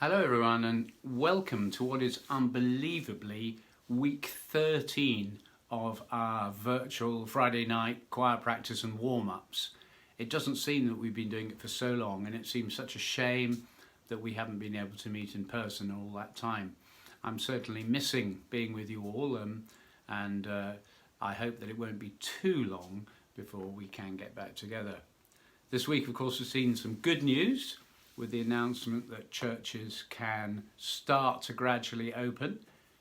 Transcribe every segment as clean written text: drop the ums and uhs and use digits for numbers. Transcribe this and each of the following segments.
Hello everyone and welcome to what is unbelievably week 13 of our virtual Friday night choir practice and warm-ups. It doesn't seem that we've been doing it for so long, and it seems such a shame that we haven't been able to meet in person all that time. I'm certainly missing being with you all, and I hope that it won't be too long before we can get back together. This week, of course, we've seen some good news with the announcement that churches can start to gradually open.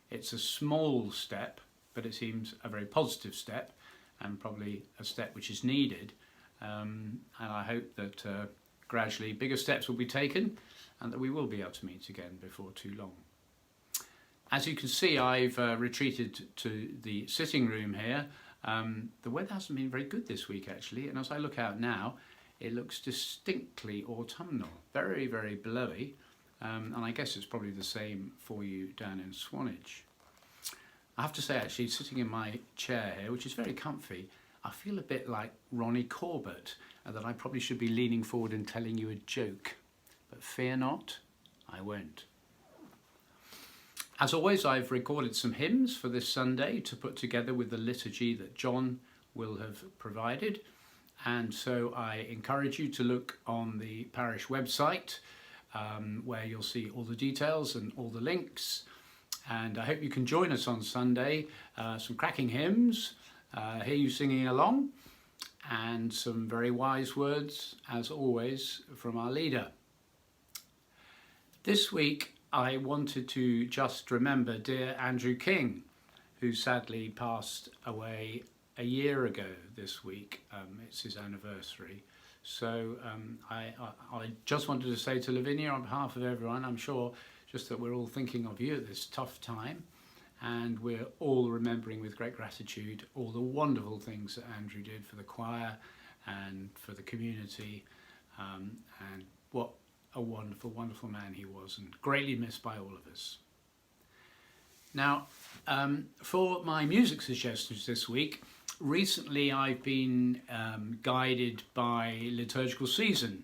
It's a small step, but it seems a very positive step, and probably a step which is needed. And I hope that gradually bigger steps will be taken and that we will be able to meet again before too long. As you can see, I've retreated to the sitting room here. The weather hasn't been very good this week actually, and as I look out now, it looks distinctly autumnal, very, very blowy, and I guess it's probably the same for you down in Swanage. I have to say, actually, sitting in my chair here, which is very comfy, I feel a bit like Ronnie Corbett, and that I probably should be leaning forward and telling you a joke, but fear not, I won't. As always, I've recorded some hymns for this Sunday to put together with the liturgy that John will have provided. And so I encourage you to look on the parish website where you'll see all the details and all the links. And I hope you can join us on Sunday. Some cracking hymns, hear you singing along, and some very wise words, as always, from our leader. This week I wanted to just remember dear Andrew King, who sadly passed away a year ago this week. It's his anniversary. So I just wanted to say to Lavinia, on behalf of everyone, I'm sure, just that we're all thinking of you at this tough time, and we're all remembering with great gratitude all the wonderful things that Andrew did for the choir and for the community, and what a wonderful, wonderful man he was, and greatly missed by all of us. Now, for my music suggestions this week, recently I've been guided by liturgical season,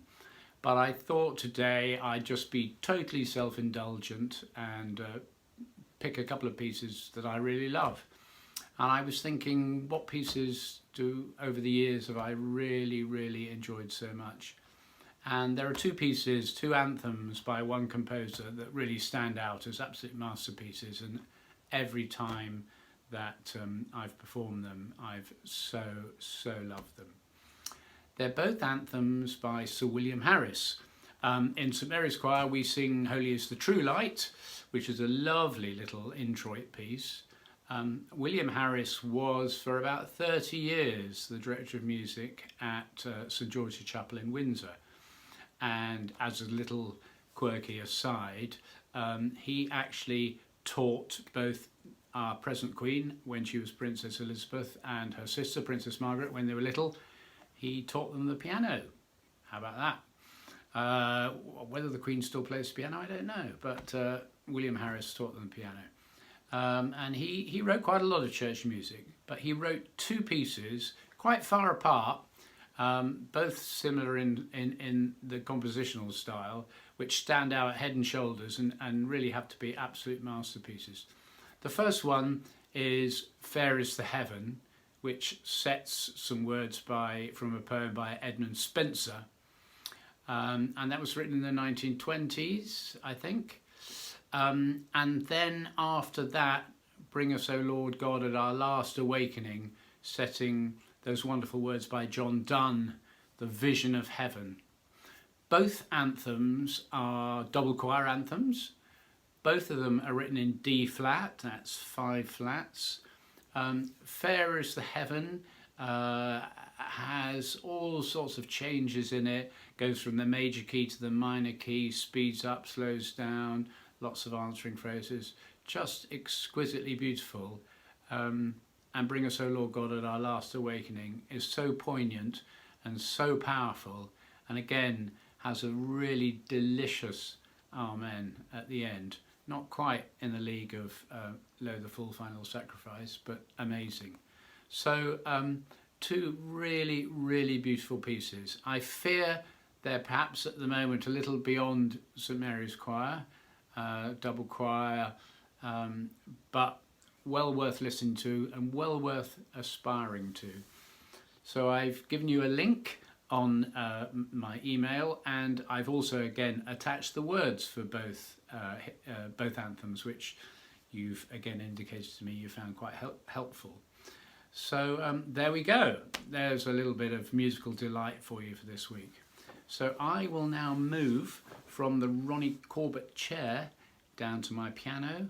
but I thought today I'd just be totally self-indulgent and pick a couple of pieces that I really love. And I was thinking, what pieces over the years have I really, really enjoyed so much? And there are two anthems by one composer that really stand out as absolute masterpieces, and every time that I've performed them, I've so loved them. They're both anthems by Sir William Harris. In StMary's choir we sing Holy is the True Light, which is a lovely little introit piece. William Harris was for about 30 years the director of music at St George's Chapel in Windsor. And as a little quirky aside, he actually taught both our present Queen when she was Princess Elizabeth and her sister Princess Margaret when they were little. He taught them the piano. How about that? Whether the Queen still plays the piano, I don't know, but William Harris taught them the piano. And he wrote quite a lot of church music, but he wrote two pieces quite far apart, both similar in the compositional style, which stand out head and shoulders and really have to be absolute masterpieces. The first one is Fair is the Heaven, which sets some words from a poem by Edmund Spenser, and that was written in the 1920s, I think. And then after that, Bring us, O Lord God, at our last awakening, setting those wonderful words by John Donne, The Vision of Heaven. Both anthems are double choir anthems. Both of them are written in D flat, that's 5 flats. Fair is the Heaven has all sorts of changes in it, goes from the major key to the minor key, speeds up, slows down, lots of answering phrases, just exquisitely beautiful. And Bring us, O Lord God, at our last awakening is so poignant and so powerful, and again has a really delicious amen at the end. Not quite in the league of Lo, the Full Final Sacrifice, but amazing. So two really, really beautiful pieces. I fear they're perhaps at the moment a little beyond StMary's choir, double choir, but well worth listening to and well worth aspiring to. So I've given you a link on my email, and I've also again attached the words for both anthems, which you've again indicated to me you found quite helpful. So there we go. There's a little bit of musical delight for you for this week. So I will now move from the Ronnie Corbett chair down to my piano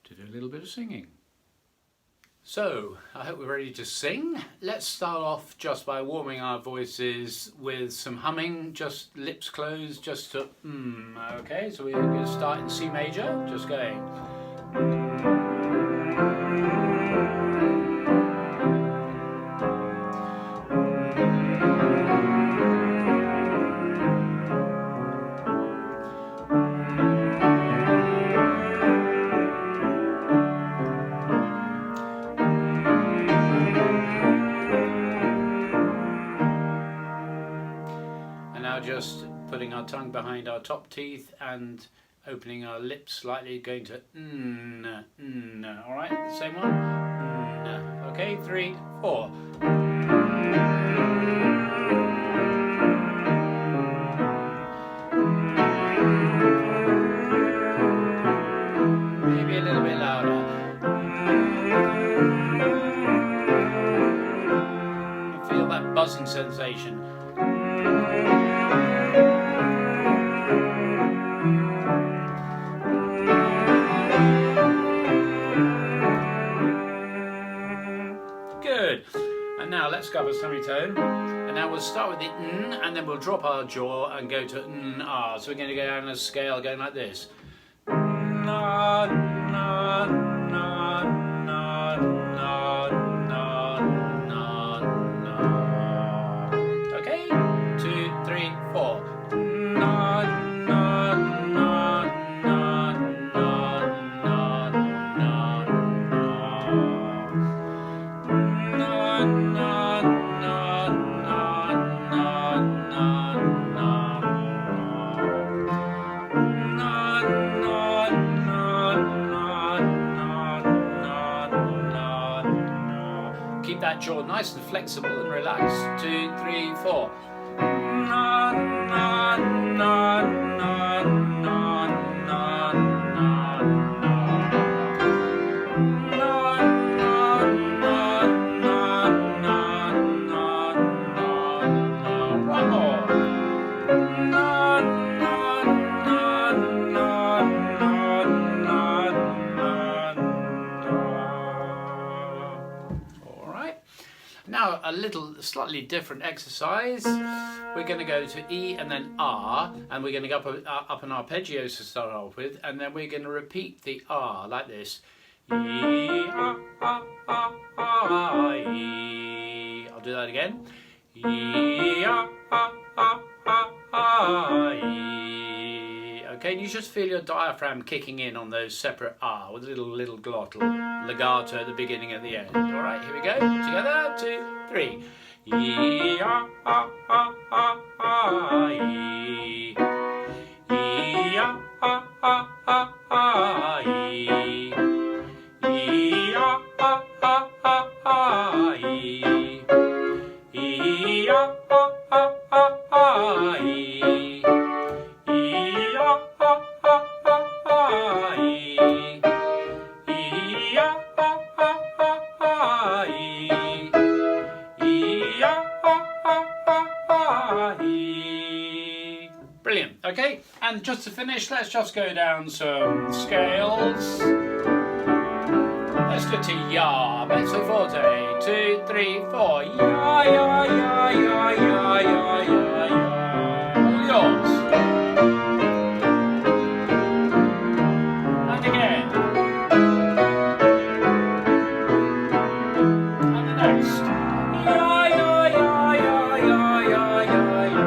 to do a little bit of singing. So I hope we're ready to sing. Let's start off just by warming our voices with some humming, just lips closed, just to okay, so we're going to start in C major, just going. Just putting our tongue behind our top teeth and opening our lips slightly, going to all right, the same one. Okay, 3, 4. Maybe a little bit louder. Feel that buzzing sensation. Good. And now let's go with semitone. And now we'll start with the n, and then we'll drop our jaw and go to n, r. So we're going to go down a scale going like this. Na, na, na, na, na, na, na, na. Okay? 2, 3, 4. Na, na, na, na, na, na, na, keep that jaw nice and flexible and relaxed. 2, 3, 4. Na, na, na, na, na, na, na. One more. All right. Now a little slightly different exercise. We're going to go to E and then R, and we're going to go up an arpeggio to start off with, and then we're going to repeat the R like this. E, A, E. I'll do that again. E, A, E. Okay, and you just feel your diaphragm kicking in on those separate R with a little glottal legato at the beginning and the end. All right, here we go. Together, 2, 3. E, A, E. E, A, E. E, A, E. E, Brilliant. Okay, and just to finish, let's just go down some scales. Let's go to ya, mezzo forte. 2, 3, 4. Ya, ya, ya, ya, ya, ya, ya, ya. All yours. And again. And the next. Ya, ya, ya, ya, ya, ya, ya, ya.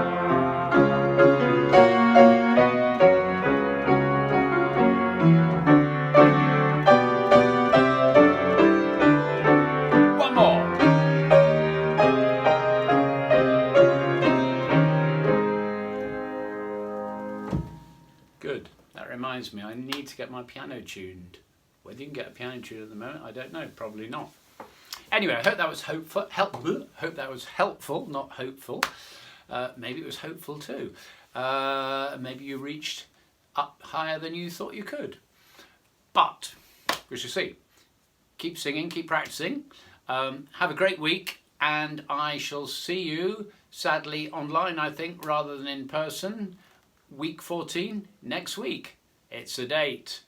One more. reminds me, I need to get my piano tuned. Whether you can get a piano tuned at the moment, I don't know, probably not. Anyway, I hope that was hope that was helpful, not hopeful. Maybe it was hopeful too. Maybe you reached up higher than you thought you could. But we shall see. Keep singing, keep practicing. Have a great week, and I shall see you, sadly, online, I think, rather than in person, week 14, next week. It's a date.